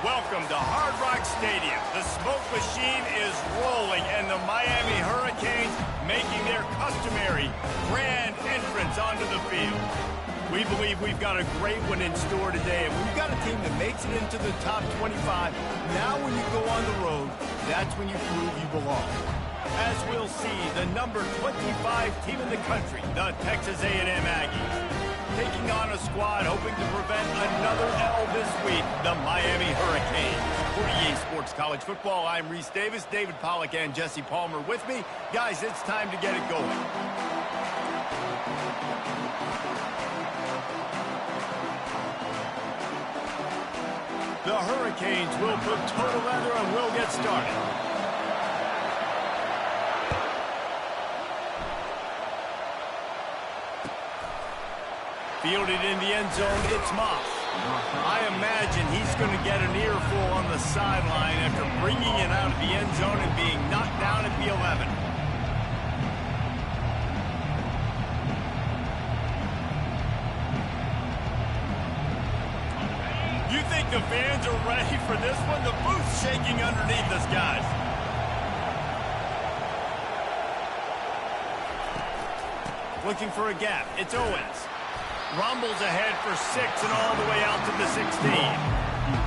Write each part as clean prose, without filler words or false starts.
Welcome to Hard Rock Stadium. The smoke machine is rolling, and the Miami Hurricanes making their customary grand entrance onto the field. We believe we've got a great one in store today, and we've got a team that makes it into the top 25. Now when you go on the road, that's when you prove you belong. As we'll see, the number 25 team in the country, the Texas A&M Aggies, taking on a squad hoping to prevent another L this week, the Miami Hurricanes. For EA Sports College Football, I'm Reese Davis, David Pollack, and Jesse Palmer with me. Guys, it's time to get it going. The Hurricanes will put toe together and we'll get started. Fielded in the end zone, it's Moss. I imagine he's going to get an earful on the sideline after bringing it out of the end zone and being knocked down at the 11. You think the fans are ready for this one? The booth's shaking underneath us, guys. Looking for a gap. It's Owens. Rumbles ahead for 6 and all the way out to the 16.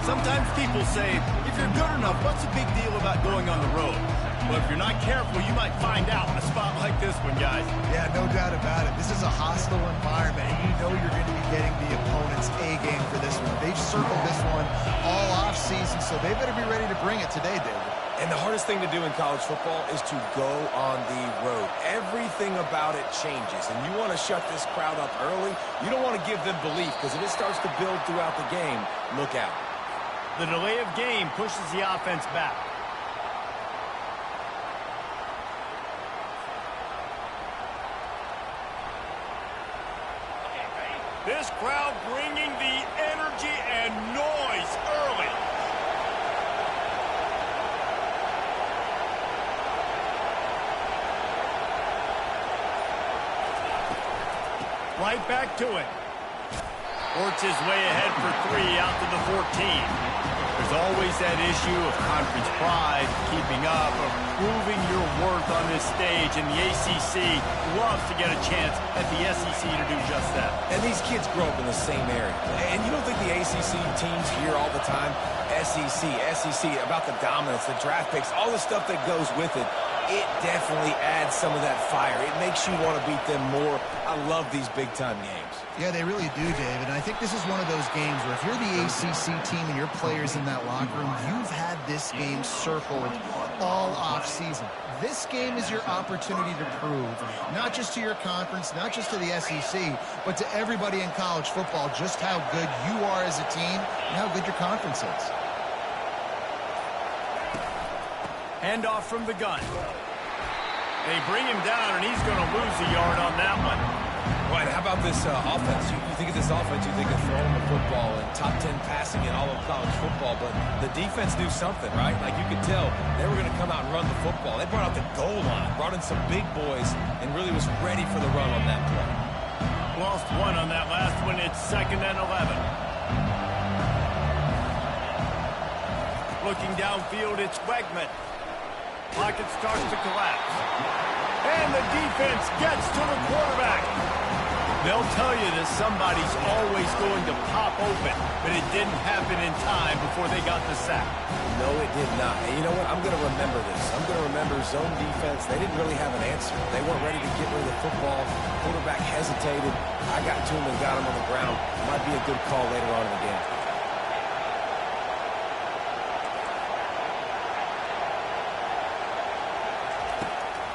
Sometimes people say, if you're good enough, what's the big deal about going on the road? Well, if you're not careful, you might find out in a spot like this one, guys. Yeah, no doubt about it. This is a hostile environment, and you know you're going to be getting the opponent's A game for this one. They've circled this one all offseason, so they better be ready to bring it today, David. And the hardest thing to do in college football is to go on the road. Everything about it changes, and you want to shut this crowd up early. You don't want to give them belief, because if it starts to build throughout the game, look out. The delay of game pushes the offense back. This crowd bringing the energy and noise early. Right back to it. Works his way ahead for 3 out to the 14. There's always that issue of conference pride, keeping up, of proving your worth on this stage, and the ACC loves to get a chance at the SEC to do just that. And these kids grow up in the same area. And you don't think the ACC teams hear all the time, SEC, about the dominance, the draft picks, all the stuff that goes with it. It definitely adds some of that fire. It makes you want to beat them more. I love these big-time games. Yeah, they really do, David. And I think this is one of those games where if you're the ACC team and your players in that locker room, you've had this game circled all offseason. This game is your opportunity to prove, not just to your conference, not just to the SEC, but to everybody in college football, just how good you are as a team and how good your conference is. Handoff from the gun. They bring him down, and he's going to lose a yard on that one. Right, how about this offense? You think of this offense, you think of throwing the football and top 10 passing in all of college football, but the defense knew something, right? Like you could tell they were going to come out and run the football. They brought out the goal line, brought in some big boys, and really was ready for the run on that play. Lost 1 on that last one. It's 2nd and 11. Looking downfield, it's Wegman. Pocket starts to collapse. And the defense gets to the quarterback. They'll tell you that somebody's always going to pop open, but it didn't happen in time before they got the sack. No, it did not. And you know what? I'm going to remember this. I'm going to remember zone defense. They didn't really have an answer. They weren't ready to get rid of the football. Quarterback hesitated. I got to him and got him on the ground. Might be a good call later on in the game.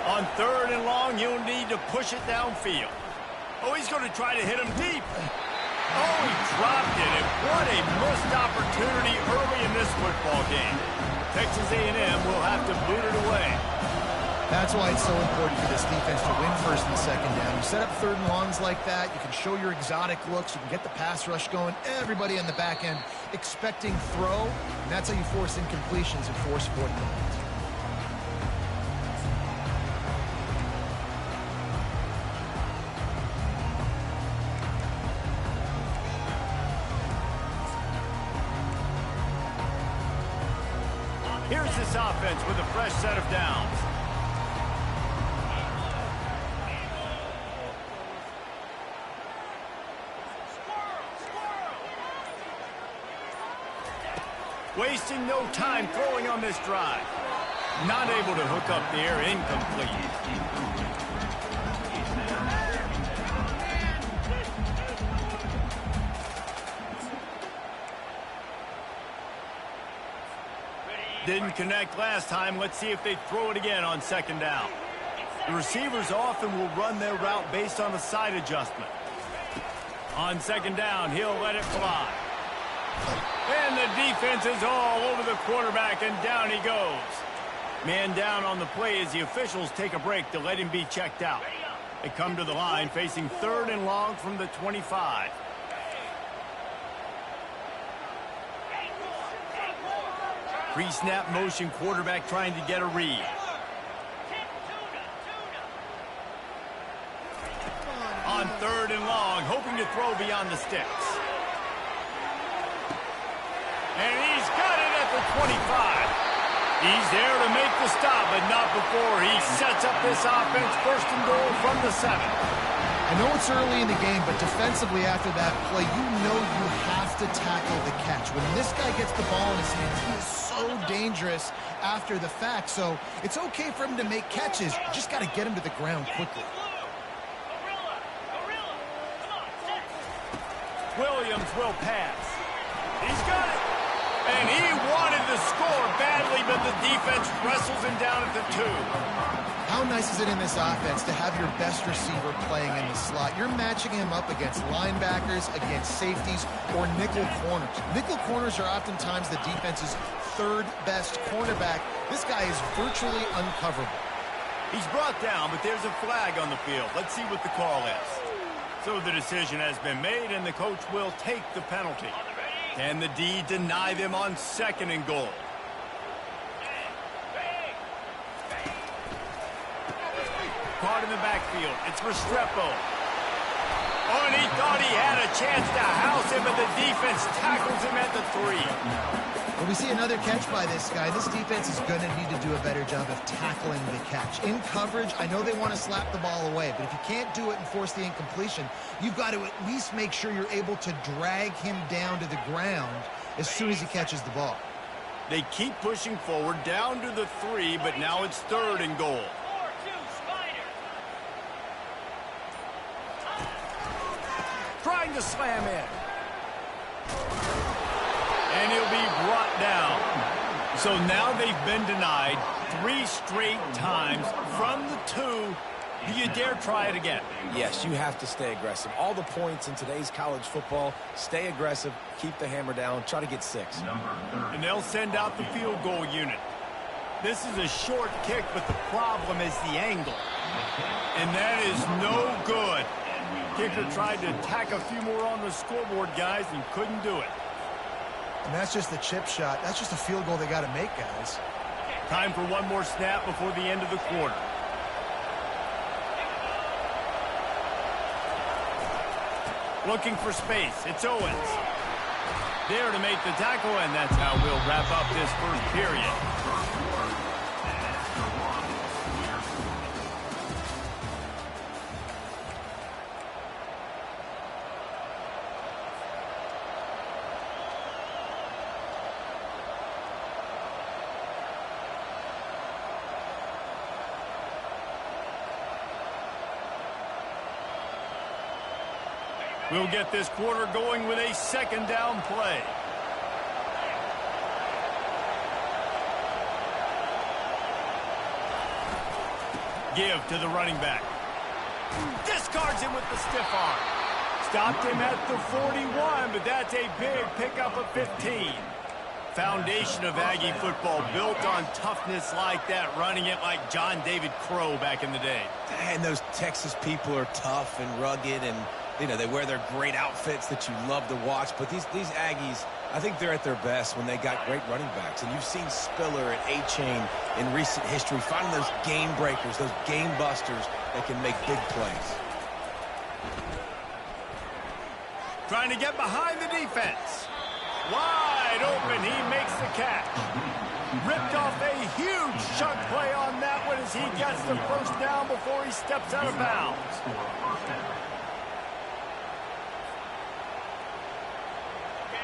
On 3rd and long, you'll need to push it downfield. Oh, he's going to try to hit him deep. Oh, he dropped it, and what a missed opportunity early in this football game. Texas A&M will have to boot it away. That's why it's so important for this defense to win 1st and 2nd down. You set up 3rd and longs like that, you can show your exotic looks, you can get the pass rush going, everybody on the back end expecting throw, and that's how you force incompletions and force 4th downs. Here's this offense with a fresh set of downs. Wasting no time throwing on this drive. Not able to hook up there, incomplete. Didn't connect last time. Let's see if they throw it again on second down. The receivers often will run their route based on a side adjustment. On second down, he'll let it fly. And the defense is all over the quarterback, and down he goes. Man down on the play as the officials take a break to let him be checked out. They come to the line facing 3rd and long from the 25. Pre-snap motion, quarterback trying to get a read. On 3rd and long, hoping to throw beyond the sticks. And he's got it at the 25. He's there to make the stop, but not before he sets up this offense 1st and goal from the 7. I know it's early in the game, but defensively after that play, you know you have to tackle the catch. When this guy gets the ball in his hands, he is so dangerous after the fact. So it's okay for him to make catches. You just got to get him to the ground quickly. Williams will pass. He's got it. And he wanted to score badly, but the defense wrestles him down at the 2. How nice is it in this offense to have your best receiver playing in the slot? You're matching him up against linebackers, against safeties, or nickel corners. Nickel corners are oftentimes the defense's 3rd best cornerback. This guy is virtually uncoverable. He's brought down, but there's a flag on the field. Let's see what the call is. So the decision has been made, and the coach will take the penalty. Can the D deny them on 2nd and goal? Caught in the backfield. It's Restrepo. Oh, and he thought he had a chance to house him, but the defense tackles him at the 3. When we see another catch by this guy, this defense is going to need to do a better job of tackling the catch. In coverage, I know they want to slap the ball away, but if you can't do it and force the incompletion, you've got to at least make sure you're able to drag him down to the ground as soon as he catches the ball. They keep pushing forward down to the 3, but now it's 3rd and goal. Trying to slam in. And he'll be brought down. So now they've been denied 3 straight times from the 2. Do you dare try it again? Yes, you have to stay aggressive. All the points in today's college football, stay aggressive, keep the hammer down, try to get 6. And they'll send out the field goal unit. This is a short kick, but the problem is the angle. And that is no good. Kicker tried to tack a few more on the scoreboard, guys, and couldn't do it. And that's just the chip shot. That's just a field goal they got to make, guys. Time for one more snap before the end of the quarter. Looking for space. It's Owens. There to make the tackle, and that's how we'll wrap up this 1st period. We'll get this quarter going with a 2nd down play. Give to the running back. Discards him with the stiff arm. Stopped him at the 41, but that's a big pickup of 15. Foundation of Aggie football built on toughness like that, running it like John David Crow back in the day. And those Texas people are tough and rugged, and you know, they wear their great outfits that you love to watch. But these Aggies, I think they're at their best when they got great running backs. And you've seen Spiller and A-Chain in recent history finding those game breakers, those game busters that can make big plays. Trying to get behind the defense. Wide open, he makes the catch. Ripped off He gets the first down before he steps out of bounds.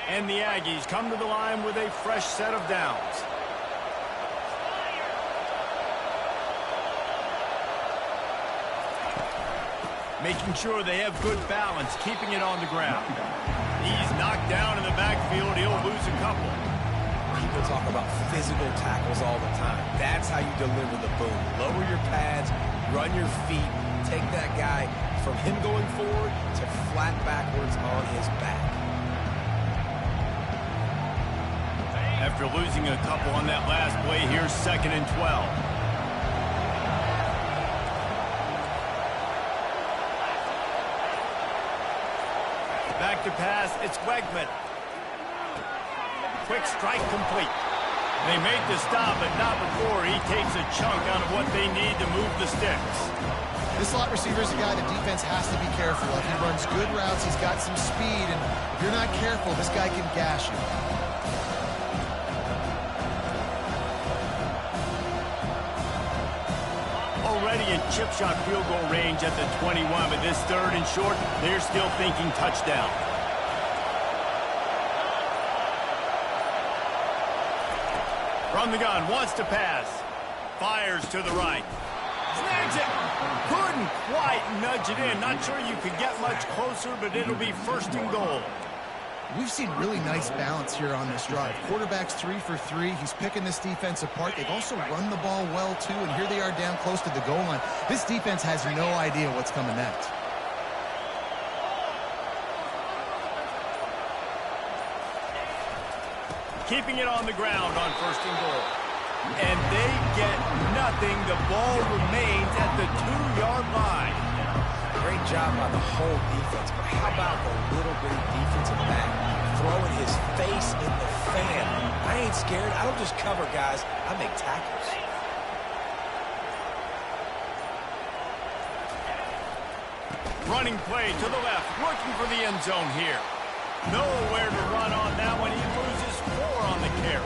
And the Aggies come to the line with a fresh set of downs. Making sure they have good balance, keeping it on the ground. He's knocked down in the backfield. He'll lose a couple. People talk about physical tackles all the time. That's how you deliver the boom. Lower your pads, run your feet, take that guy from him going forward to flat backwards on his back. After losing a couple on that last play, here's 2nd and 12. Back to pass, it's Wegman. Quick strike complete. They make the stop, but not before he takes a chunk out of what they need to move the sticks. This slot receiver is a guy the defense has to be careful of. He runs good routes, he's got some speed, and if you're not careful, this guy can gash you. Already in chip shot field goal range at the 21, but this 3rd and short, they're still thinking touchdown. From the gun, wants to pass. Fires to the right. Snags it. Couldn't quite nudge it in. Not sure you could get much closer, but it'll be 1st and goal. We've seen really nice balance here on this drive. Quarterback's 3 for 3. He's picking this defense apart. They've also run the ball well, too, and here they are down close to the goal line. This defense has no idea what's coming next. Keeping it on the ground on 1st and goal. And they get nothing. The ball remains at the 2-yard line. Great job by the whole defense, but how about the little bitty defensive back throwing his face in the fan? I ain't scared. I don't just cover guys. I make tackles. Running play to the left, looking for the end zone here. Nowhere to run on that one. He loses 4 on the carry.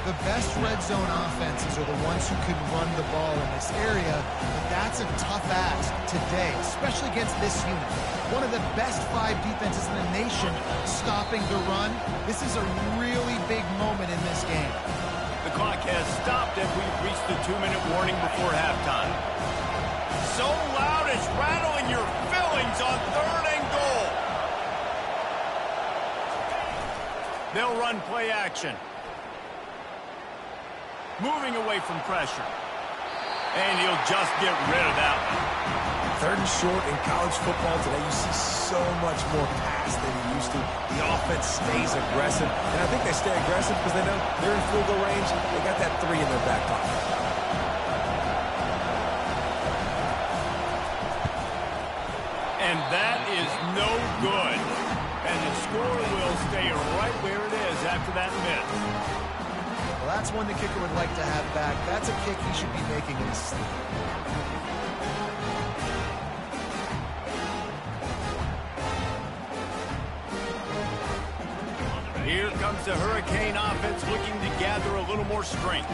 The best red zone offenses are the ones who can run the ball in this area, but that's a tough ask today, especially against this unit. One of the best 5 defenses in the nation stopping the run. This is a really big moment in this game. The clock has stopped as we've reached the 2-minute warning before halftime. So loud it's rattling your fillings on 3rd and goal. They'll run play action. Moving away from pressure. And he'll just get rid of that one. 3rd and short in college football today, you see so much more pass than you used to. The offense stays aggressive, and I think they stay aggressive because they know they're in field goal range. They got that 3 in their back pocket. And that is no good. And the score will stay right where it is after that miss. Well, that's one the kicker would like to have back. That's a kick he should be making in his sleep. Here comes the Hurricane offense looking to gather a little more strength.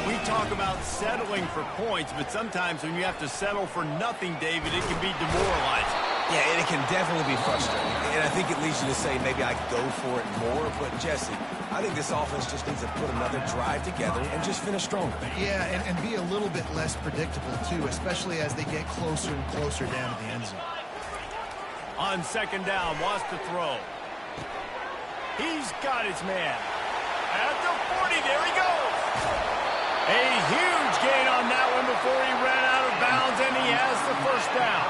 We talk about settling for points, but sometimes when you have to settle for nothing, David, it can be demoralizing. Yeah, and it can definitely be frustrating. And I think it leads you to say maybe I could go for it more. But, Jesse, I think this offense just needs to put another drive together and just finish stronger. Yeah, and be a little bit less predictable, too, especially as they get closer and closer down to the end zone. On 2nd down, wants to throw. He's got his man. At the 40, there he goes. A huge gain on that one before he ran out of bounds, and he has the 1st down.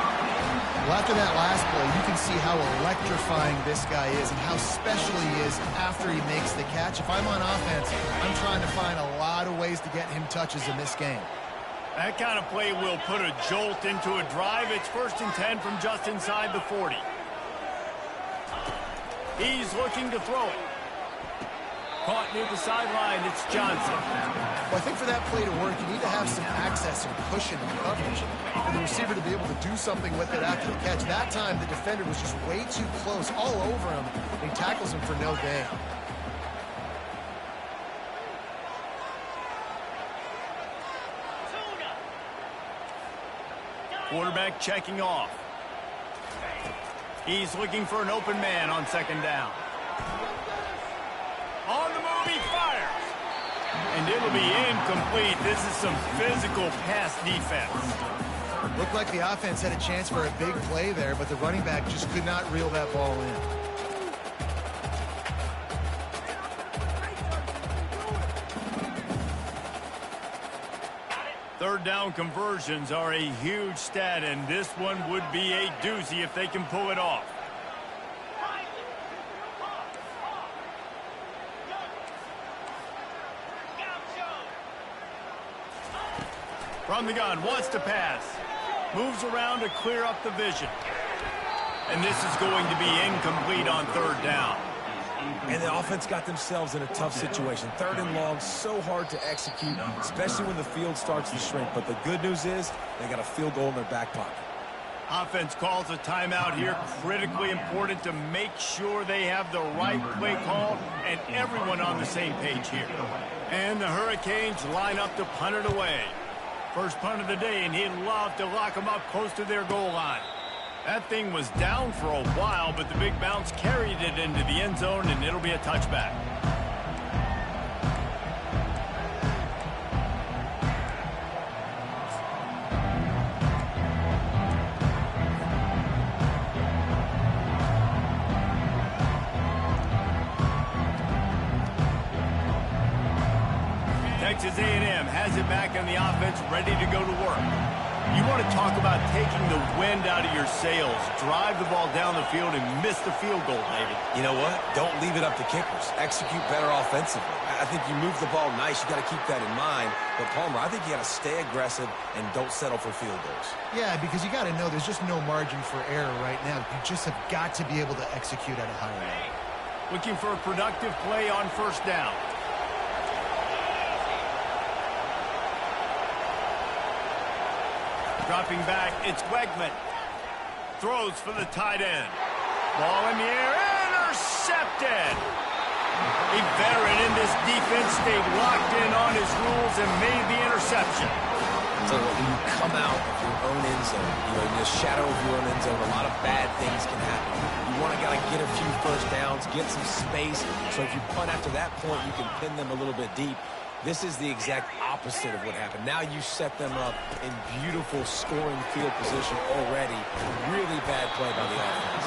Well, after that last play, you can see how electrifying this guy is and how special he is after he makes the catch. If I'm on offense, I'm trying to find a lot of ways to get him touches in this game. That kind of play will put a jolt into a drive. It's 1st and 10 from just inside the 40. He's looking to throw it. Caught near the sideline, it's Johnson. Well, I think for that play to work, you need to have some access and cushion and coverage for the receiver to be able to do something with it after the catch. That time, the defender was just way too close, all over him, and he tackles him for no gain. Quarterback checking off. He's looking for an open man on second down. On the move, he fires. And it'll be incomplete. This is some physical pass defense. Looked like the offense had a chance for a big play there, but the running back just could not reel that ball in. Third down conversions are a huge stat, and this one would be a doozy if they can pull it off. From the gun, wants to pass. Moves around to clear up the vision. And this is going to be incomplete on third down. And the offense got themselves in a tough situation. Third and long, so hard to execute, especially when the field starts to shrink. But the good news is they got a field goal in their back pocket. Offense calls a timeout here. Critically important to make sure they have the right play call and everyone on the same page here. And the Hurricanes line up to punt it away. First punt of the day, and he'd love to lock them up close to their goal line. That thing was down for a while, but the big bounce carried it into the end zone, and it'll be a touchback. Texas A&M has it back on the offense, ready to go to work. You want to talk about taking the wind out of your sails. Drive the ball down the field and miss the field goal, David. You know what? Don't leave it up to kickers. Execute better offensively. I think you move the ball nice. You got to keep that in mind. But, Palmer, I think you got to stay aggressive and don't settle for field goals. Yeah, because you got to know there's just no margin for error right now. You just have got to be able to execute at a high level. Looking for a productive play on first down. Dropping back, it's Wegman. Throws for the tight end. Ball in the air, intercepted. A veteran in this defense stayed locked in on his rules and made the interception. So when you come out of your own end zone, in the shadow of your own end zone, a lot of bad things can happen. You want to get a few first downs, get some space, so if you punt after that point, you can pin them a little bit deep. This is the exact opposite of what happened. Now you set them up in beautiful scoring field position already. Really bad play by the offense.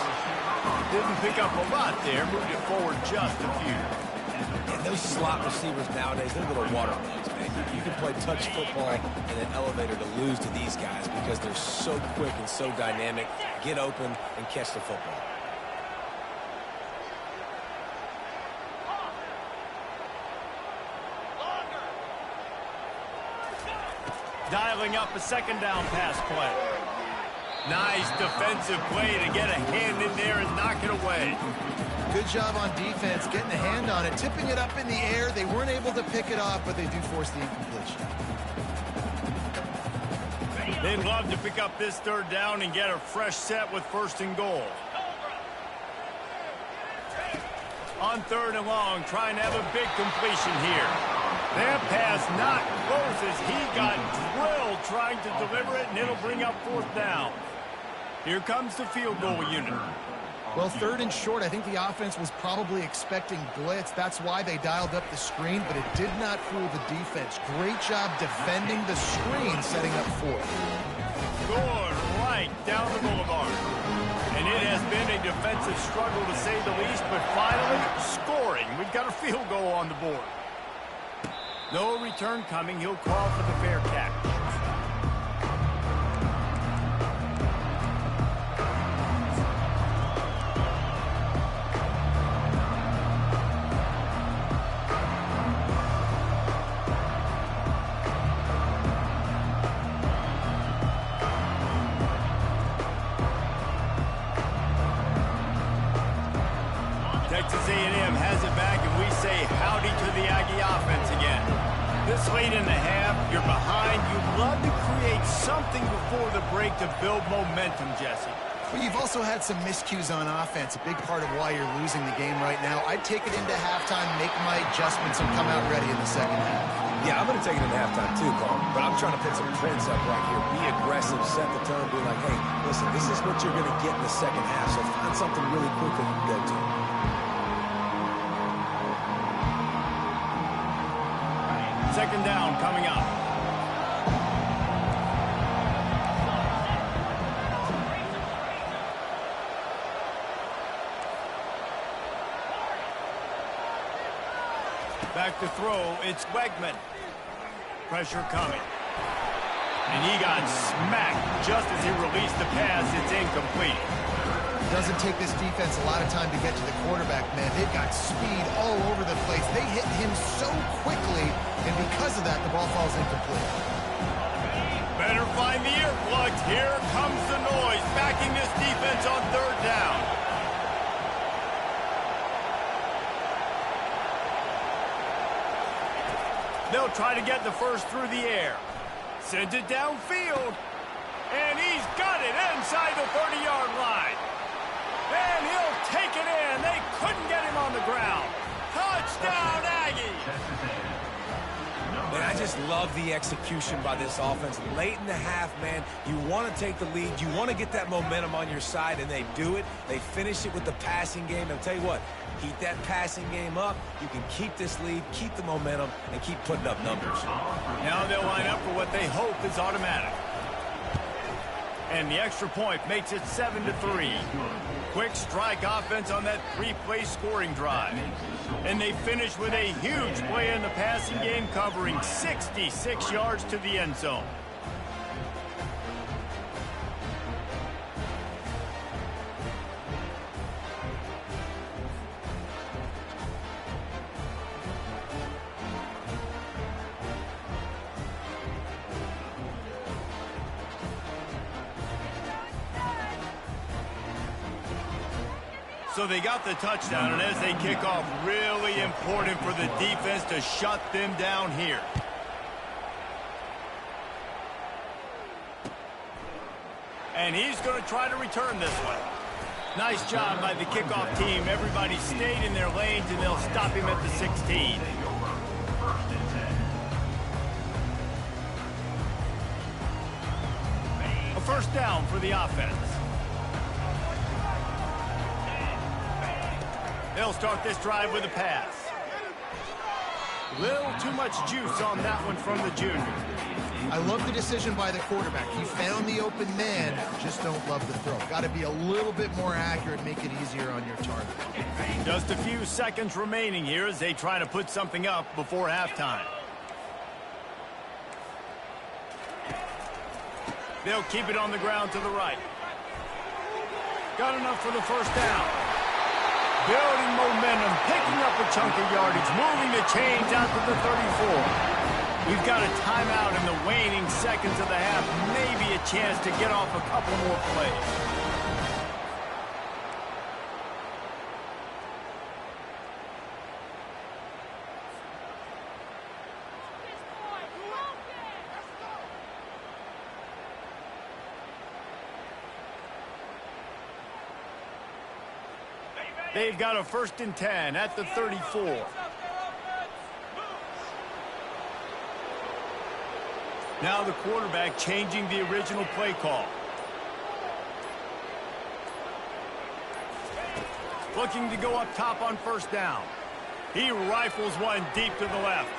Didn't pick up a lot there. Moved it forward just a few. And those slot receivers nowadays, they're little watermelons, man. You can play touch football in an elevator to lose to these guys because they're so quick and so dynamic. Get open and catch the football. Dialing up a second down pass play. Nice defensive play to get a hand in there and knock it away. Good job on defense, getting a hand on it, tipping it up in the air. They weren't able to pick it off, but they do force the incompletion. They'd love to pick up this third down and get a fresh set with first and goal. On third and long, trying to have a big completion here. That pass not close as he got drilled trying to deliver it, and it'll bring up fourth down. Here comes the field goal unit. Well, third and short, I think the offense was probably expecting blitz. That's why they dialed up the screen, but it did not fool the defense. Great job defending the screen, setting up fourth. Scored right down the boulevard. And it has been a defensive struggle to say the least, but finally scoring. We've got a field goal on the board. No return coming. He'll call for the fair catch. Texas A&M has it back, and we say howdy to the Aggie offense again. This late in the half, you're behind. You'd love to create something before the break to build momentum, Jesse. But you've also had some miscues on offense, a big part of why you're losing the game right now. I'd take it into halftime, make my adjustments, and come out ready in the second half. Yeah, I'm going to take it into halftime too, Carl. But I'm trying to put some points up right here. Be aggressive, set the tone, be like, hey, listen, this is what you're going to get in the second half, so find something really quick that you can go to. Second down coming up. Back to throw, it's Wegman. Pressure coming. And he got smacked just as he released the pass. It's incomplete. It doesn't take this defense a lot of time to get to the quarterback, man. They've got speed all over the place. They hit him so quickly, and because of that, the ball falls incomplete. Better find the earplugs. Here comes the noise, backing this defense on third down. They'll try to get the first through the air. Sends it downfield. And he's got it inside the 30-yard line. And he'll take it in. They couldn't get him on the ground. Touchdown, Aggies! Man, I just love the execution by this offense. Late in the half, man, you want to take the lead. You want to get that momentum on your side, and they do it. They finish it with the passing game. I'll tell you what, keep that passing game up. You can keep this lead, keep the momentum, and keep putting up numbers. Now they'll line up for what they hope is automatic. And the extra point makes it 7-3. Quick strike offense on that three-play scoring drive. And they finish with a huge play in the passing game, covering 66 yards to the end zone. So they got the touchdown, and as they kick off, really important for the defense to shut them down here. And he's going to try to return this one. Nice job by the kickoff team. Everybody stayed in their lanes, and they'll stop him at the 16. A first down for the offense. They'll start this drive with a pass. Little too much juice on that one from the junior. I love the decision by the quarterback. He found the open man, just don't love the throw. Got to be a little bit more accurate, make it easier on your target. Just a few seconds remaining here as they try to put something up before halftime. They'll keep it on the ground to the right. Got enough for the first down. Building momentum, picking up a chunk of yardage, moving the chains out to the 34. We've got a timeout in the waning seconds of the half. Maybe a chance to get off a couple more plays. They've got a 1st and 10 at the 34. Now the quarterback changing the original play call. Looking to go up top on first down. He rifles one deep to the left.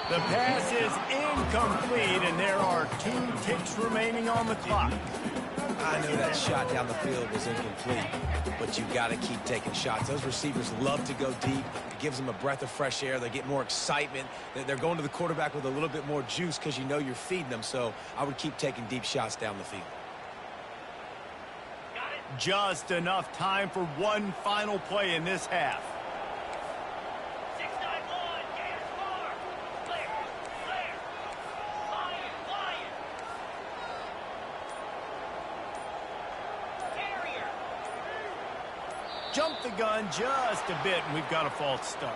The pass is incomplete, and there are 2 ticks remaining on the clock. I know that shot down the field was incomplete, but you got to keep taking shots. Those receivers love to go deep. It gives them a breath of fresh air. They get more excitement. They're going to the quarterback with a little bit more juice because you know you're feeding them. So I would keep taking deep shots down the field. Just enough time for one final play in this half. Jumped the gun just a bit, and we've got a false start.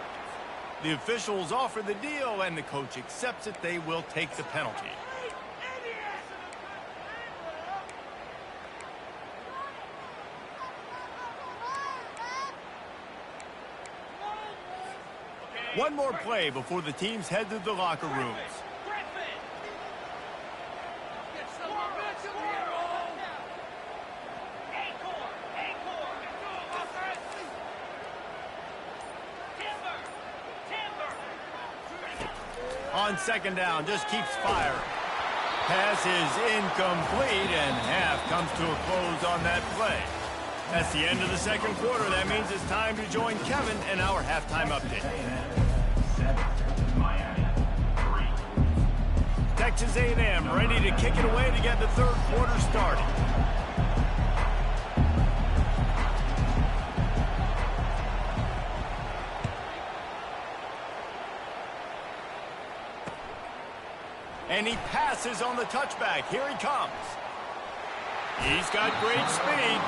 The officials offer the deal, and the coach accepts it. They will take the penalty. One more play before the teams head to the locker rooms. On second down, just keeps firing. Pass is incomplete, and half comes to a close on that play. That's the end of the second quarter. That means it's time to join Kevin in our halftime update. Texas A&M ready to kick it away to get the third quarter started. And he passes on the touchback. Here he comes. He's got great speed.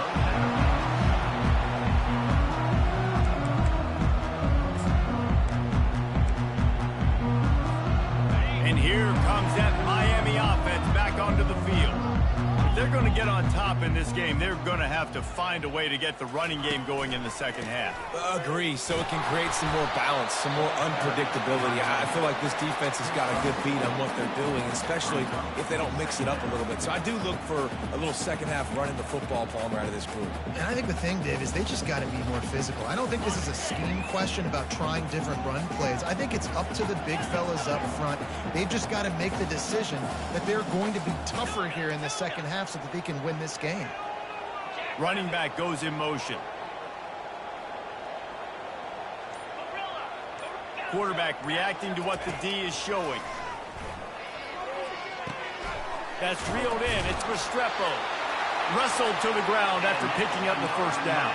And here comes that Miami offense back onto the field. If they're going to get on top in this game, they're going to have to find a way to get the running game going in the second half. Agree, so it can create some more balance, some more unpredictability. I feel like this defense has got a good beat on what they're doing, especially if they don't mix it up a little bit. So I do look for a little second half running the football, Palmer, out of this group. And I think the thing, Dave, is they just got to be more physical. I don't think this is a scheme question about trying different run plays. I think it's up to the big fellas up front. They've just got to make the decision that they're going to be tougher here in the second half so that they can win this game. Running back goes in motion. Quarterback reacting to what the D is showing. That's reeled in. It's Restrepo. Wrestled to the ground after picking up the first down.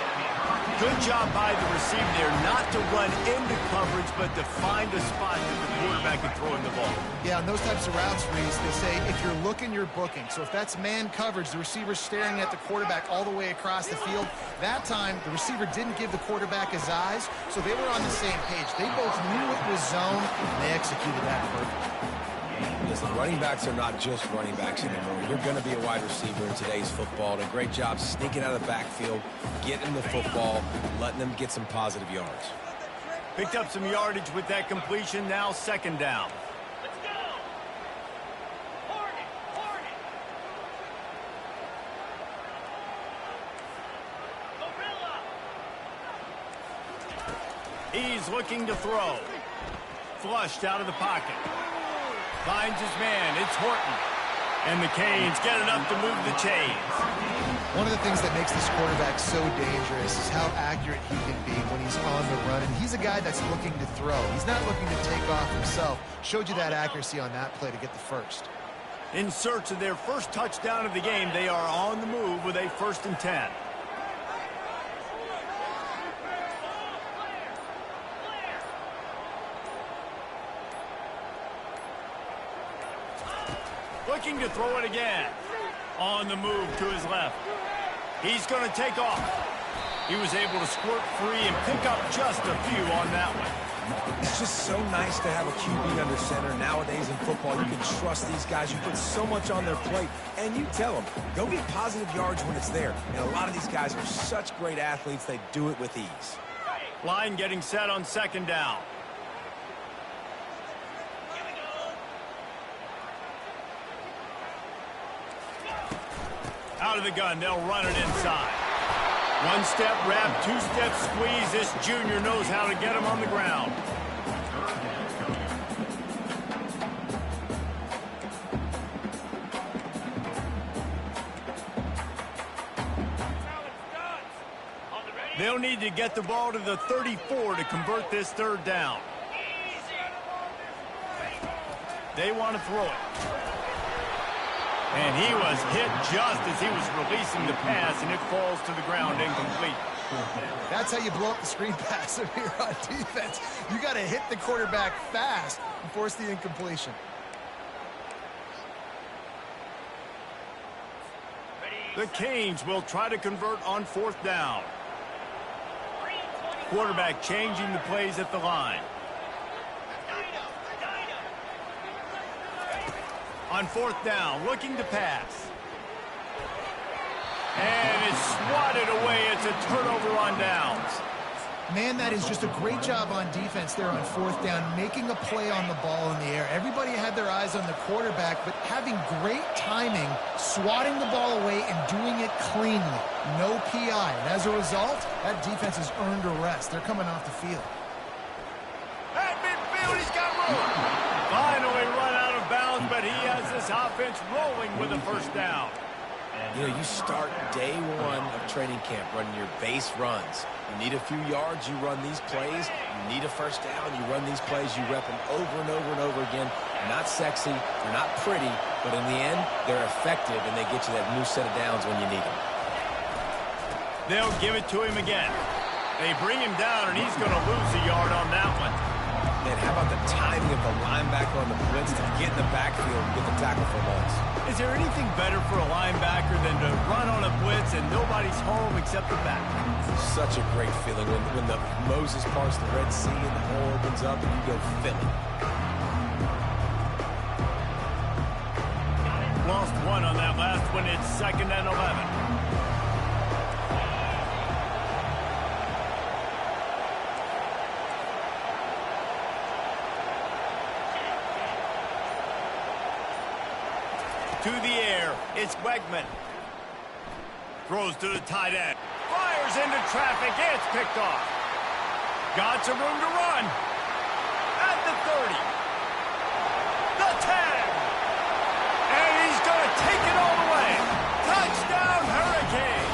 Good job by the receiver there not to run into coverage, but to find a spot that the quarterback can throw in the ball. Yeah, on those types of routes, Reese, they say if you're looking, you're booking. So if that's man coverage, the receiver's staring at the quarterback all the way across the field. That time, the receiver didn't give the quarterback his eyes, so they were on the same page. They both knew it was zone, and they executed that perfectly. Listen, running backs are not just running backs anymore. You're going to be a wide receiver in today's football. And a great job sneaking out of the backfield, getting the football, letting them get some positive yards. Picked up some yardage with that completion. Now second down. Let's go. Hornet. Gorilla. He's looking to throw. Flushed out of the pocket. Finds his man. It's Horton. And the Canes get it up to move the chains. One of the things that makes this quarterback so dangerous is how accurate he can be when he's on the run. And he's a guy that's looking to throw. He's not looking to take off himself. Showed you that accuracy on that play to get the first. In search of their first touchdown of the game, they are on the move with a 1st and 10. Looking to throw it again. On the move to his left. He's going to take off. He was able to squirt free and pick up just a few on that one. It's just so nice to have a QB under center. Nowadays in football, you can trust these guys. You put so much on their plate, and you tell them, go get positive yards when it's there. And a lot of these guys are such great athletes, they do it with ease. Line getting set on second down. Out of the gun, they'll run it inside. One step wrap, two-step squeeze. This junior knows how to get him on the ground. They'll need to get the ball to the 34 to convert this third down. They want to throw it. And he was hit just as he was releasing the pass, and it falls to the ground incomplete. That's how you blow up the screen pass if you're on defense. You got to hit the quarterback fast and force the incompletion. The Canes will try to convert on 4th down. Quarterback changing the plays at the line. On 4th down, looking to pass. And it's swatted away. It's a turnover on downs. Man, that is just a great job on defense there on fourth down, making a play on the ball in the air. Everybody had their eyes on the quarterback, but having great timing, swatting the ball away, and doing it cleanly. No PI. And as a result, that defense has earned a rest. They're coming off the field. At midfield, he's got room. Finally run out of bounds, but he has this offense rolling with a first down. You know, you start day one of training camp running your base runs. You need a few yards, you run these plays. You need a first down, you run these plays. You rep them over and over and over again. They're not sexy, they're not pretty, but in the end, they're effective, and they get you that new set of downs when you need them. They'll give it to him again. They bring him down, and he's going to lose a yard on that one. Man, how about the timing of the linebacker on the blitz to get in the backfield and get the tackle for loss? Is there anything better for a linebacker than to run on a blitz and nobody's home except the back? Such a great feeling when the Moses parts the Red Sea and the hole opens up and you go Philly. Lost one on that last one. It's 2nd and 11. To the air, it's Wegman. Throws to the tight end. Fires into traffic, it's picked off. Got some room to run. At the 30. The 10. And he's going to take it all the way. Touchdown, Hurricane.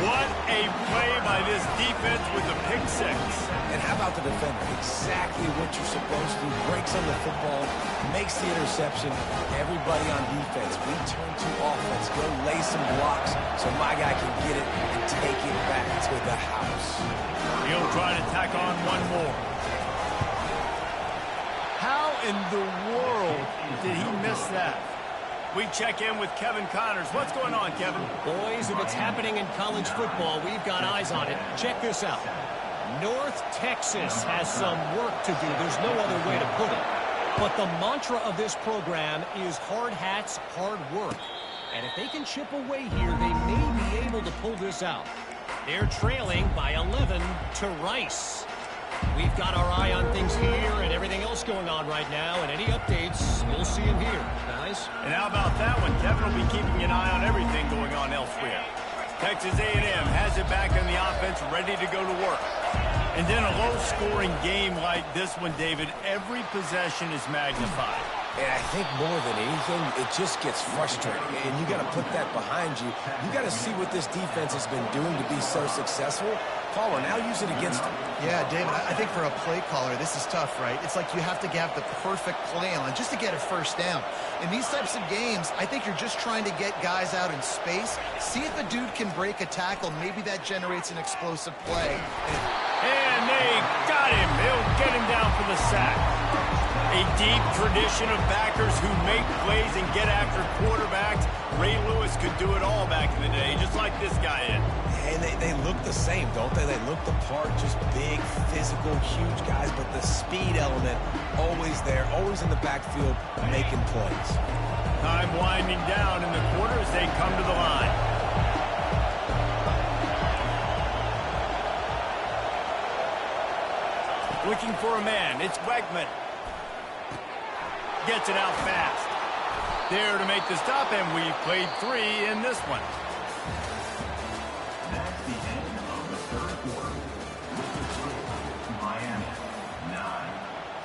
What a play by this defense with the pick six. And how about the defender? Exactly what you're supposed to. Breaks on the football, makes the interception. Everybody on defense, we turn to offense. Go lay some blocks so my guy can get it and take it back to the house. He'll try to tack on one more. How in the world did he miss that? We check in with Kevin Connors. What's going on, Kevin? Boys, if it's happening in college football, we've got eyes on it. Check this out. North Texas has some work to do. There's no other way to put it. But the mantra of this program is hard hats, hard work. And if they can chip away here, they may be able to pull this out. They're trailing by 11 to Rice. We've got our eye on things here and everything else going on right now, and any updates, you'll see them here, guys. And how about that one? Kevin will be keeping an eye on everything going on elsewhere. Texas A&M has it back in the offense, ready to go to work. And then a low-scoring game like this one, David, every possession is magnified. And I think more than anything, it just gets frustrating. And you got to put that behind you. You got to see what this defense has been doing to be so successful. Caller, now use it against them. Yeah, David, I think for a play caller, this is tough, right? It's like you have to have the perfect play on just to get a first down. In these types of games, I think you're just trying to get guys out in space, see if a dude can break a tackle. Maybe that generates an explosive play. And they got him. They'll get him down for the sack. A deep tradition of backers who make plays and get after quarterbacks. Ray Lewis could do it all back in the day, just like this guy is. And they look the same, don't they? They look the part, just big, physical, huge guys, but the speed element always there, always in the backfield, making plays. Time winding down in the quarter as they come to the line. Looking for a man, it's Wegman. Gets it out fast. There to make the stop, and we played 3 in this one. That's the end of the third quarter. Miami, 9.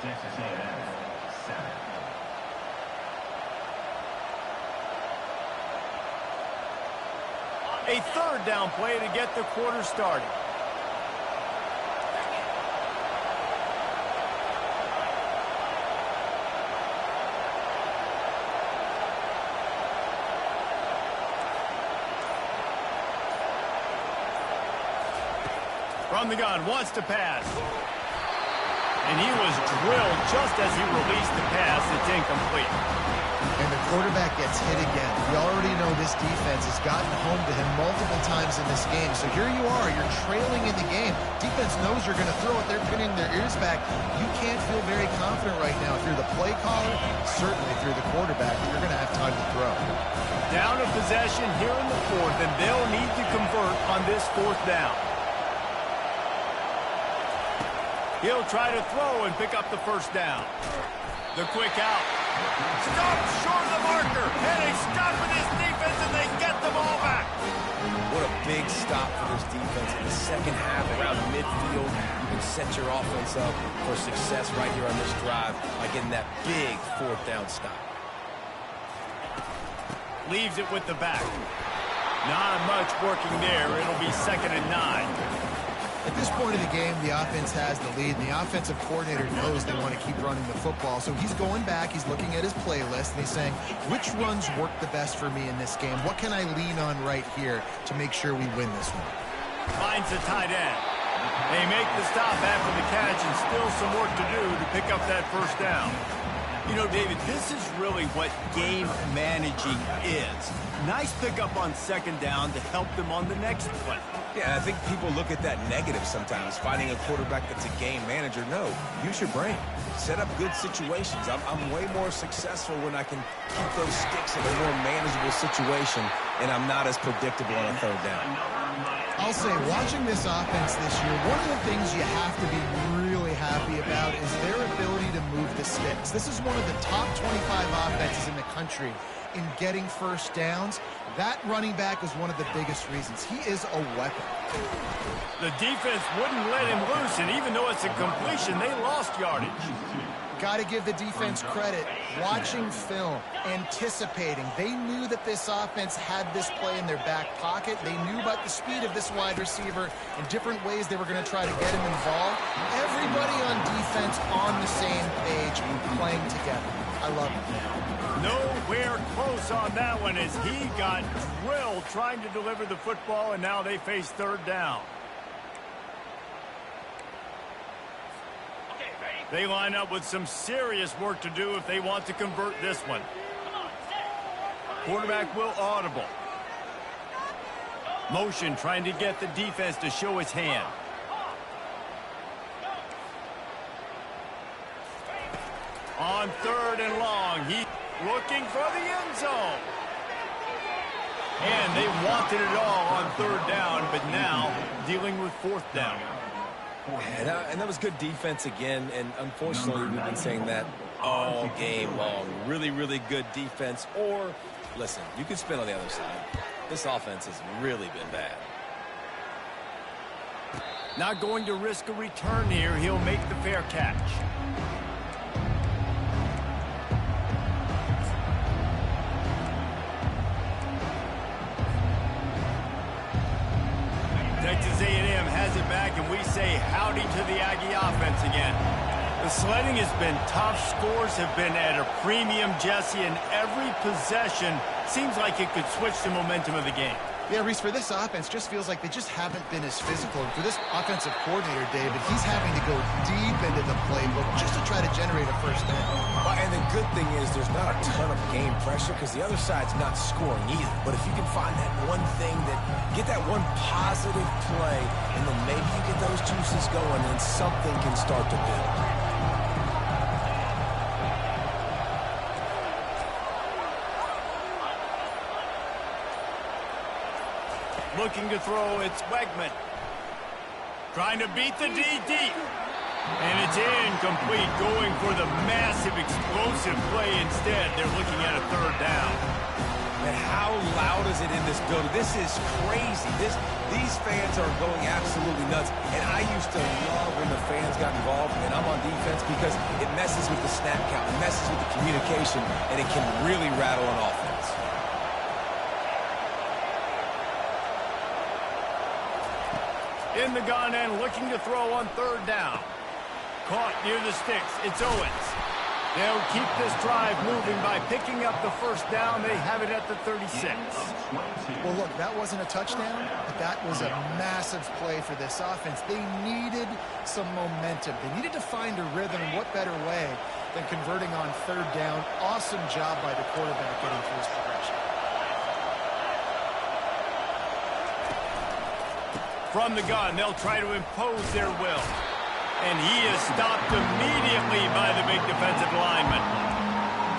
Texas A&M, 7. A third down play to get the quarter started. From the gun, wants to pass. And he was drilled just as he released the pass. It's incomplete. And the quarterback gets hit again. We already know this defense has gotten home to him multiple times in this game. So here you are, you're trailing in the game. Defense knows you're going to throw it. They're pinning their ears back. You can't feel very confident right now. If you're the play caller, certainly if you're the quarterback, you're going to have time to throw. Down a possession here in the fourth, and they'll need to convert on this fourth down. He'll try to throw and pick up the first down. The quick out. Stopped short of the marker. And they stop with this defense, and they get the ball back. What a big stop for this defense in the second half around midfield. You can set your offense up for success right here on this drive by getting that big fourth down stop. Leaves it with the back. Not much working there. It'll be 2nd and 9. At this point of the game, the offense has the lead, and the offensive coordinator knows they want to keep running the football. So he's going back, he's looking at his playlist, and he's saying, which runs work the best for me in this game? What can I lean on right here to make sure we win this one? Finds the tight end. They make the stop after the catch, and still some work to do to pick up that first down. You know, David, this is really what game managing is. Nice pickup on 2nd down to help them on the next play. Yeah, I think people look at that negative sometimes, finding a quarterback that's a game manager. No, use your brain. Set up good situations. I'm way more successful when I can keep those sticks in a more manageable situation, and I'm not as predictable on a 3rd down. I'll say, watching this offense this year, one of the things you have to be really happy about is their ability to move the sticks. This is one of the top 25 offenses in the country in getting first downs. That running back is one of the biggest reasons. He is a weapon. The defense wouldn't let him loose, and even though it's a completion, they lost yardage. Got to give the defense credit. Watching film, anticipating. They knew that this offense had this play in their back pocket. They knew about the speed of this wide receiver and different ways they were going to try to get him involved. Everybody on defense on the same page, playing together. I love it. Nowhere close on that one as he got drilled trying to deliver the football, and now they face 3rd down. They line up with some serious work to do if they want to convert this one. Quarterback will audible. Motion trying to get the defense to show his hand. On 3rd and long, he's looking for the end zone. And they wanted it all on 3rd down, but now dealing with 4th down. And that was good defense again, and unfortunately we've been saying that all game long. Really, really good defense. Or, listen, you can spin on the other side. This offense has really been bad. Not going to risk a return here. He'll make the fair catch. Texas A&M has it back, and we say howdy to the Aggie offense again. The sledding has been tough. Scores have been at a premium, Jesse, and every possession seems like it could switch the momentum of the game. Yeah, Reese, for this offense, just feels like they just haven't been as physical. And for this offensive coordinator, David, he's having to go deep into the playbook just to try to generate a first down. And the good thing is there's not a ton of game pressure because the other side's not scoring either. But if you can find that one thing, get that one positive play, and then maybe you get those juices going, and something can start to build. Looking to throw, it's Wegman. Trying to beat the D deep. And it's incomplete, going for the massive explosive play instead. They're looking at a 3rd down. And how loud is it in this building? This is crazy. These fans are going absolutely nuts. And I used to love when the fans got involved, and I'm on defense because it messes with the snap count, it messes with the communication, and it can really rattle an offense. In the gun and looking to throw on 3rd down. Caught near the sticks. It's Owens. They'll keep this drive moving by picking up the first down. They have it at the 36. Well, look, that wasn't a touchdown, but that was a massive play for this offense. They needed some momentum. They needed to find a rhythm, and what better way than converting on 3rd down. Awesome job by the quarterback getting through his progression. From the gun, they'll try to impose their will. And he is stopped immediately by the big defensive lineman.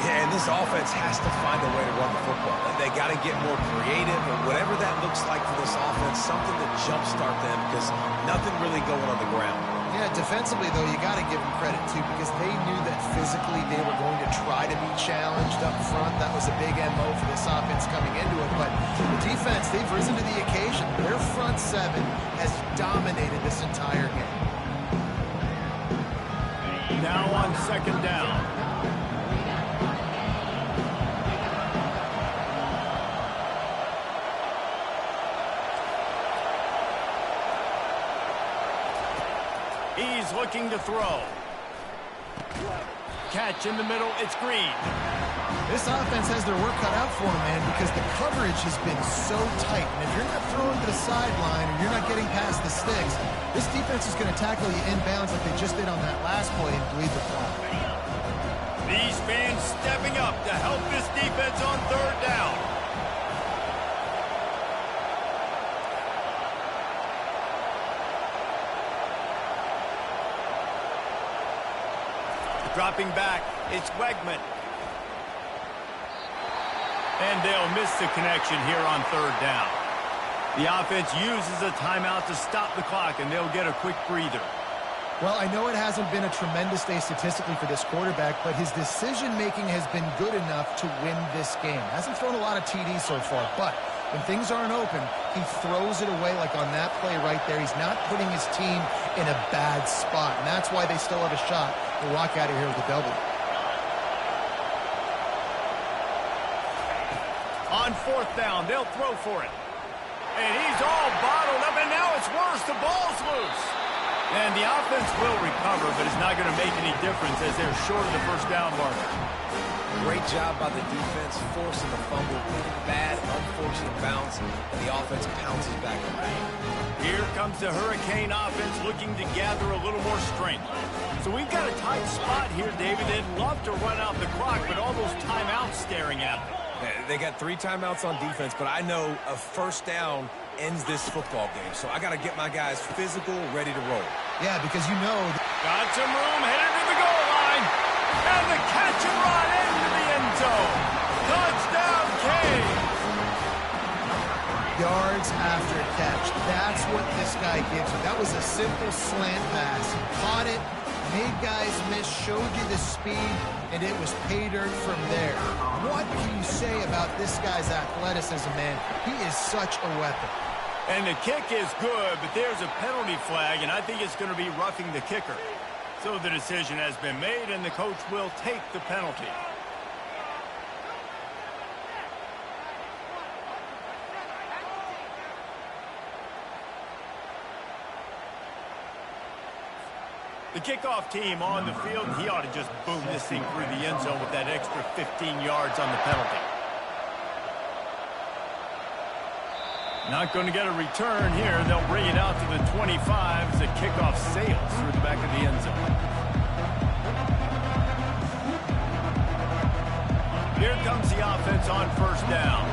Yeah, and this offense has to find a way to run the football. They got to get more creative, or whatever that looks like for this offense, something to jumpstart them, because nothing really going on the ground. Yeah, Yeah, defensively, though, you got to give them credit, too, because they knew that physically they were going to try to be challenged up front. That was a big MO for this offense coming into it. But the defense, they've risen to the occasion. Their front seven has dominated this entire game. Now on second down. He's looking to throw. Catch in the middle, it's Green. This offense has their work cut out for them, man, because the coverage has been so tight. And if you're not throwing to the sideline or you're not getting past the sticks, this defense is going to tackle you inbounds like they just did on that last play and bleed the clock. These fans stepping up to help this defense on third down. Dropping back, it's Wegman. And they'll miss the connection here on third down. The offense uses a timeout to stop the clock, and they'll get a quick breather. Well, I know it hasn't been a tremendous day statistically for this quarterback, but his decision-making has been good enough to win this game. Hasn't thrown a lot of TDs so far, but when things aren't open, he throws it away like on that play right there. He's not putting his team in a bad spot, and that's why they still have a shot to walk out of here with a W. On fourth down, they'll throw for it. And he's all bottled up, and now it's worse. The ball's loose. And the offense will recover, but it's not going to make any difference as they're short of the first down marker. Great job by the defense, forcing the fumble. Bad, unfortunate bounce, and the offense pounces back around. Here comes the Hurricane offense looking to gather a little more strength. So we've got a tight spot here, David. They'd love to run out the clock, but all those timeouts staring at them. They got 3 timeouts on defense, but I know a first down ends this football game. So I got to get my guys physical, ready to roll. Yeah, because you know... Got some room, headed to the goal line. And the catch and run into the end zone. Touchdown, Canes. Yards after catch. That's what this guy gives you. That was a simple slant pass. He caught it, made guys miss, showed you the speed, and it was pay dirt from there. What can you say about this guy's athleticism, man? He is such a weapon. And the kick is good, but there's a penalty flag, and I think it's going to be roughing the kicker. So the decision has been made, and the coach will take the penalty. The kickoff team on the field, he ought to just boom this thing through the end zone with that extra 15 yards on the penalty. Not going to get a return here. They'll bring it out to the 25 as the kickoff sails through the back of the end zone. Here comes the offense on first down.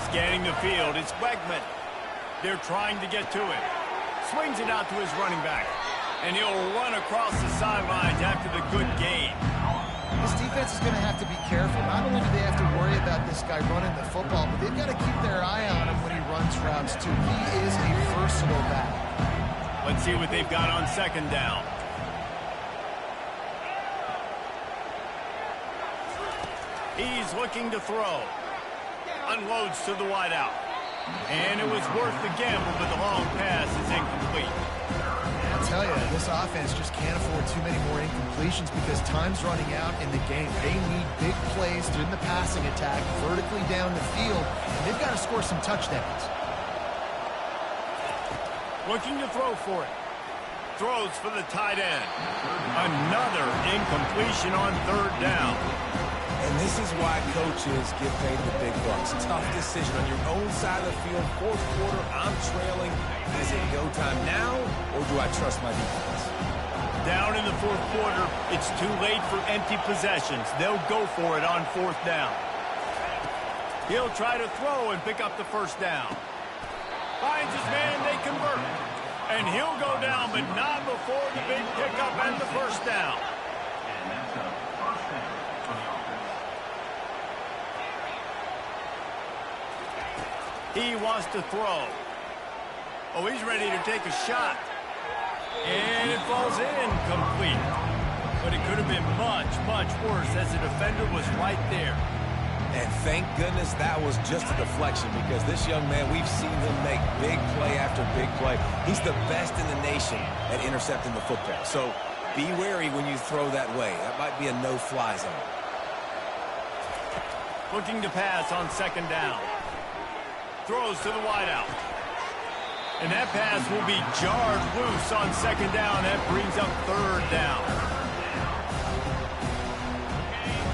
Scanning the field, it's Wegman. They're trying to get to it. Swings it out to his running back. And he'll run across the sidelines after the good gain. This defense is going to have to be careful. Not only do they have to worry about this guy running the football, but they've got to keep their eye on him when he runs routes, too. He is a versatile back. Let's see what they've got on second down. He's looking to throw. Unloads to the wideout. And it was worth the gamble, but the long pass is incomplete. I'll tell you, this offense just can't afford too many more incompletions because time's running out in the game. They need big plays in the passing attack, vertically down the field, and they've got to score some touchdowns. Looking to throw for it. Throws for the tight end. Another incompletion on third down. And this is why coaches get paid the big bucks. Tough decision on your own side of the field. Fourth quarter, I'm trailing. Is it go time now, or do I trust my defense? Down in the fourth quarter, it's too late for empty possessions. They'll go for it on fourth down. He'll try to throw and pick up the first down. Finds his man, and they convert. And he'll go down, but not before the big pickup and the first down. And that's a first down for the offense. He wants to throw. Oh, he's ready to take a shot. And it falls in complete. But it could have been much, much worse as the defender was right there. And thank goodness that was just a deflection, because this young man, we've seen him make big play after big play. He's the best in the nation at intercepting the football. So be wary when you throw that way. That might be a no-fly zone. Looking to pass on second down. Throws to the wideout. And that pass will be jarred loose on second down. That brings up third down.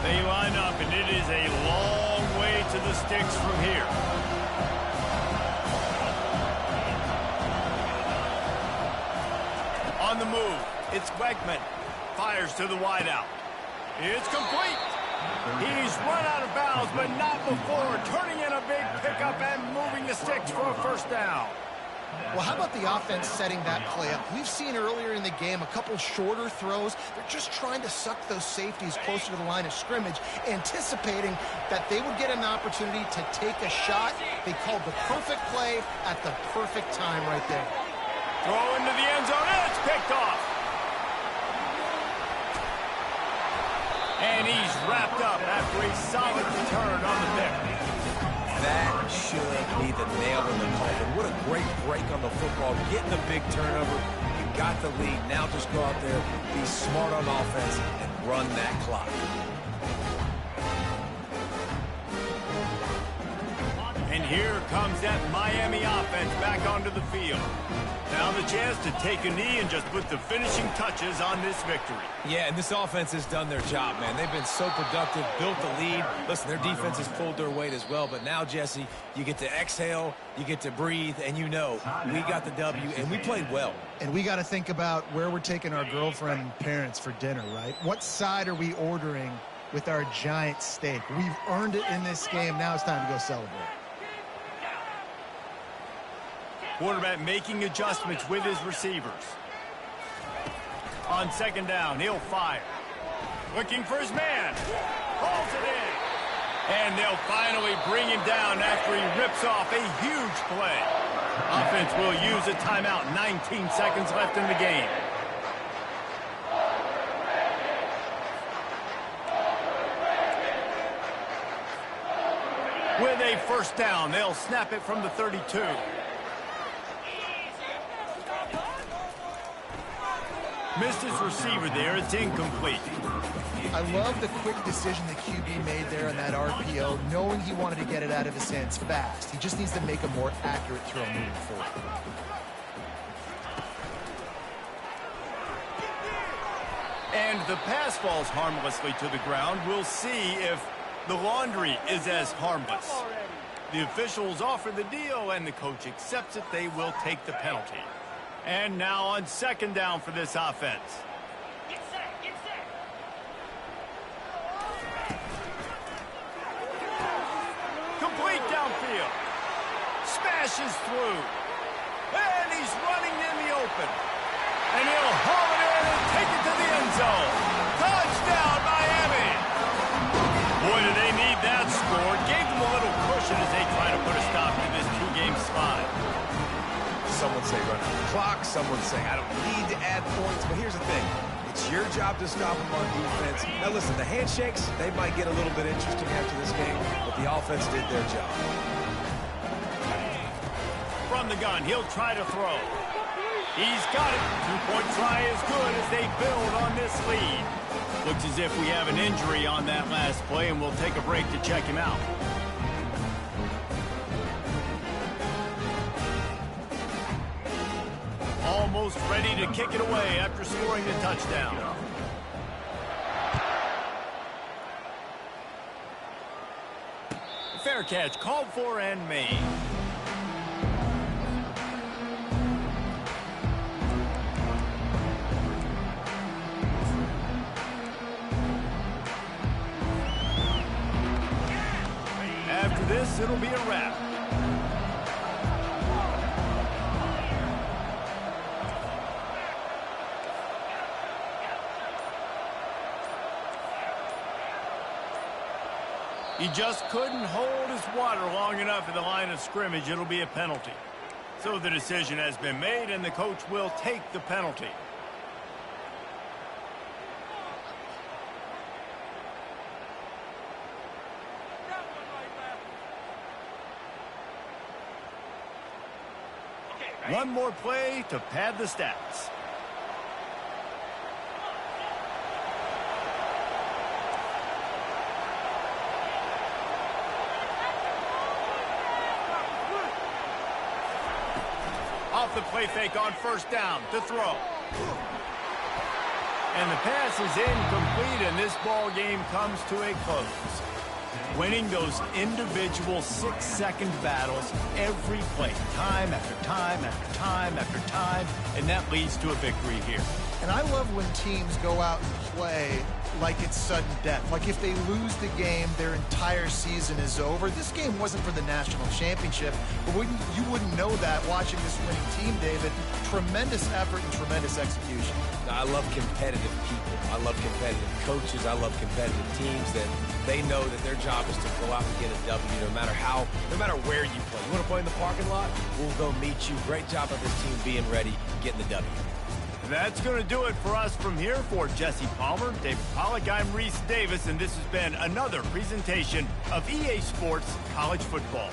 They line up, and it is a long way to the sticks from here. On the move, it's Wegman. Fires to the wideout. It's complete. He's run out of bounds, but not before turning in a big pickup and moving the sticks for a first down. Well, how about the offense setting that play up? We've seen earlier in the game a couple shorter throws. They're just trying to suck those safeties closer to the line of scrimmage, anticipating that they would get an opportunity to take a shot. They called the perfect play at the perfect time right there. Throw into the end zone, and it's picked off. And he's wrapped up after a solid return on the pick. That should be the nail in the coffin. What a great break on the football. Getting a big turnover. You got the lead. Now just go out there, be smart on offense, and run that clock. And here comes that Miami offense back onto the field. Now the chance to take a knee and just put the finishing touches on this victory. Yeah, and this offense has done their job, man. They've been so productive, built the lead. Listen, their defense has pulled their weight as well. But now, Jesse, you get to exhale, you get to breathe, and you know we got the W, and we played well. And we got to think about where we're taking our girlfriend and parents for dinner, right? What side are we ordering with our giant steak? We've earned it in this game. Now it's time to go celebrate. Quarterback making adjustments with his receivers. On second down, he'll fire. Looking for his man. Calls it in. And they'll finally bring him down after he rips off a huge play. Offense will use a timeout. 19 seconds left in the game. With a first down, they'll snap it from the 32. Missed his receiver there. It's incomplete. I love the quick decision the QB made there on that RPO, knowing he wanted to get it out of his hands fast. He just needs to make a more accurate throw moving forward. And the pass falls harmlessly to the ground. We'll see if the laundry is as harmless. The officials offer the deal, and the coach accepts it. They will take the penalty. And now on second down for this offense. Get set, get set. Complete downfield. Smashes through. And he's running in the open. And he'll haul it in and take it to the end zone. Touchdown, Miami. Boy, do they need that score. Gave them a little cushion as they try to put a stop to this two-game slide. Some would say run out the clock. Some would say I don't need to add points. But here's the thing. It's your job to stop them on defense. Now, listen, the handshakes, they might get a little bit interesting after this game, but the offense did their job. From the gun, he'll try to throw. He's got it. Two-point try is good as they build on this lead. Looks as if we have an injury on that last play, and we'll take a break to check him out. Almost ready to kick it away after scoring the touchdown. Fair catch called for and made. After this, it'll be a wrap. He just couldn't hold his water long enough at the line of scrimmage. It'll be a penalty. So the decision has been made, and the coach will take the penalty. One more play to pad the stats. Off the play fake on first down to throw. And the pass is incomplete, and this ball game comes to a close. Winning those individual 6-second battles every play, time after time after time after time, and that leads to a victory here. And I love when teams go out and play like it's sudden death. Like if they lose the game, their entire season is over. This game wasn't for the national championship, but you wouldn't know that watching this winning team, David. Tremendous effort and tremendous execution. I love competitive people. I love competitive coaches. I love competitive teams that they know that their job is to go out and get a W no matter where you play. You want to play in the parking lot? We'll go meet you. Great job of this team being ready, getting the W. That's going to do it for us from here. For Jesse Palmer, David Pollack, I'm Reese Davis, and this has been another presentation of EA Sports College Football.